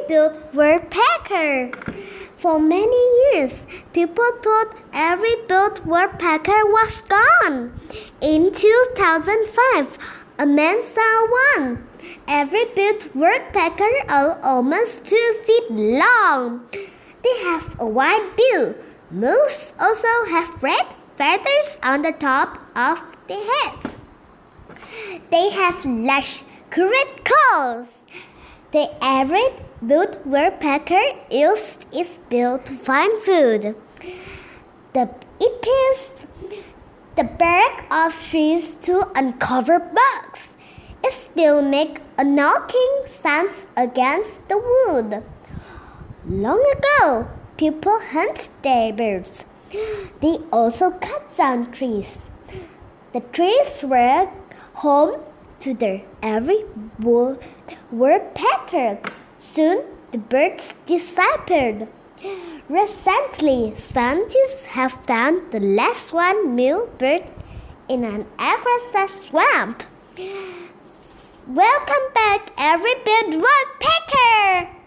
Ivory-billed woodpecker. For many years, people thought Ivory-billed woodpecker was gone. In 2005, a man saw one. Ivory-billed woodpecker are almost 2 feet long. They have a white bill. Most also have red feathers on the top of their heads. They have large curved claws. The ivory-billed woodpecker uses its bill to find food. It peels the bark of trees to uncover bugs. Its bill makes a knocking sound against the wood. Long ago, people hunted their birds. They also cut down trees. The trees were home to the ivory-billed woodpecker. Soon, the birds disappeared. Recently, scientists have found the last one male bird in an Arkansas swamp. Welcome back, Ivory-billed woodpecker!